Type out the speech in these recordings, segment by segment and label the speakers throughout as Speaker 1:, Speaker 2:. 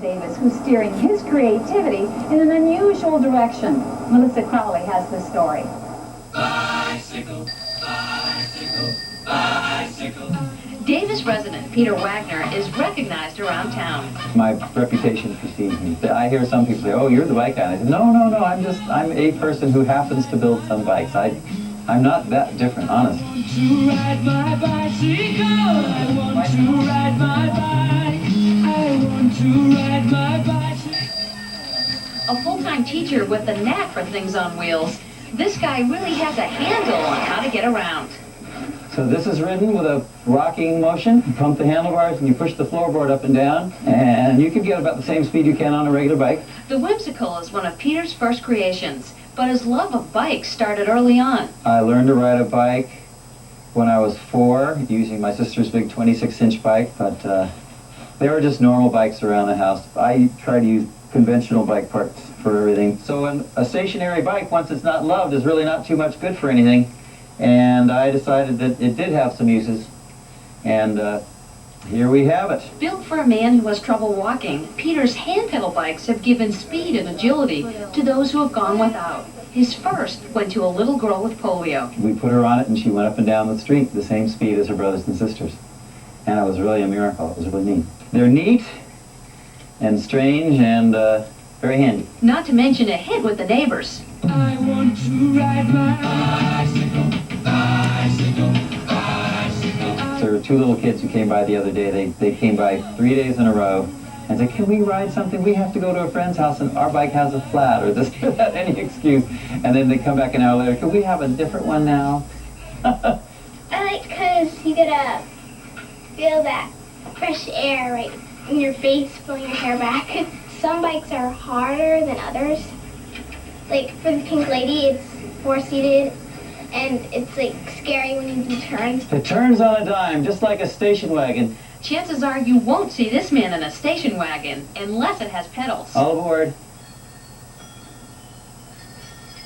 Speaker 1: Davis, who's steering his creativity in an unusual direction. Melissa Crowley has the story.
Speaker 2: Bicycle, bicycle, bicycle.
Speaker 3: Davis resident Peter Wagner is recognized around town.
Speaker 4: My reputation precedes me. I hear some people say, "Oh, you're the bike guy." And I say, "No, I'm a person who happens to build some bikes. I'm not that different, honest."
Speaker 2: To ride my bicycle, I want to ride my bike. I want to ride my bicycle.
Speaker 3: A full-time teacher with a knack for things on wheels, this guy really has a handle on how to get around.
Speaker 4: So this is ridden with a rocking motion. You pump the handlebars and you push the floorboard up and down, and you can get about the same speed you can on a regular bike.
Speaker 3: The Whymcycle is one of Peter's first creations, but his love of bikes started early on.
Speaker 4: I learned to ride a bike when I was 4, using my sister's big 26-inch bike, but they were just normal bikes around the house. I try to use conventional bike parts for everything. So a stationary bike, once it's not loved, is really not too much good for anything. And I decided that it did have some uses, and here we have it.
Speaker 3: Built for a man who has trouble walking, Peter's hand pedal bikes have given speed and agility to those who have gone without. His first went to a little girl with polio.
Speaker 4: We put her on it and she went up and down the street the same speed as her brothers and sisters. And it was really a miracle. It was really neat. They're neat and strange and very handy.
Speaker 3: Not to mention a hit with the neighbors.
Speaker 2: I want to ride my bicycle, bicycle, bicycle.
Speaker 4: There were 2 little kids who came by the other day. They came by 3 days in a row and said, "Can we ride something? We have to go to a friend's house and our bike has a flat," or this or that, any excuse. And then they come back an hour later, "Can we have a different one now?"
Speaker 5: I like because you get to feel that fresh air right in your face, pulling your hair back. Some bikes are harder than others. Like for the Pink Lady, it's 4-seated, and it's like scary when you do turns.
Speaker 4: It turns on a dime, just like a station wagon.
Speaker 3: Chances are you won't see this man in a station wagon unless it has pedals.
Speaker 4: All aboard.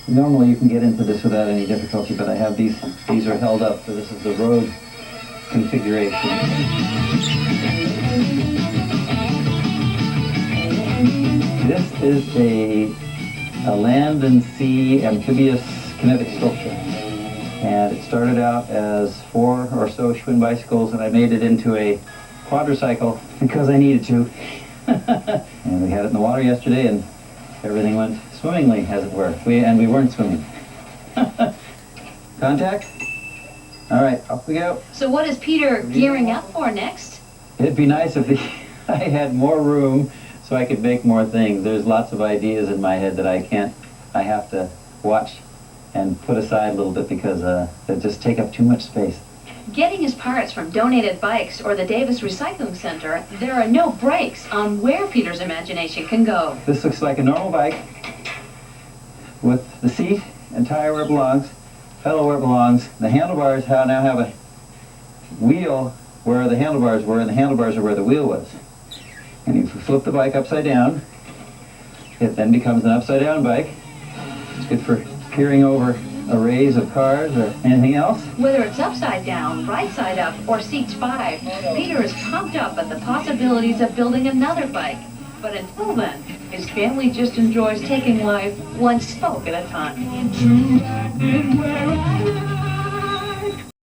Speaker 4: Normally you can get into this without any difficulty, but I have these are held up, so this is the road configuration. This is a land and sea amphibious kinetic sculpture. And it started out as 4 or so Schwinn bicycles, and I made it into a quadricycle because I needed to. And we had it in the water yesterday, and everything went swimmingly, as it were. We weren't swimming. Contact? All right, off we go.
Speaker 3: So what is Peter gearing up for next?
Speaker 4: It'd be nice if I had more room so I could make more things. There's lots of ideas in my head that I have to watch and put aside a little bit because they just take up too much space.
Speaker 3: Getting his parts from donated bikes or the Davis Recycling Center, there are no brakes on where Peter's imagination can go.
Speaker 4: This looks like a normal bike with the seat and tire where it belongs, pedal where it belongs. The handlebars now have a wheel where the handlebars were, and the handlebars are where the wheel was. And if you flip the bike upside down, it then becomes an upside-down bike. It's good for peering over arrays of cars or anything else.
Speaker 3: Whether it's upside down, right side up, or seats 5, Peter is pumped up at the possibilities of building another bike. But until then, his family just enjoys taking life one spoke at a time.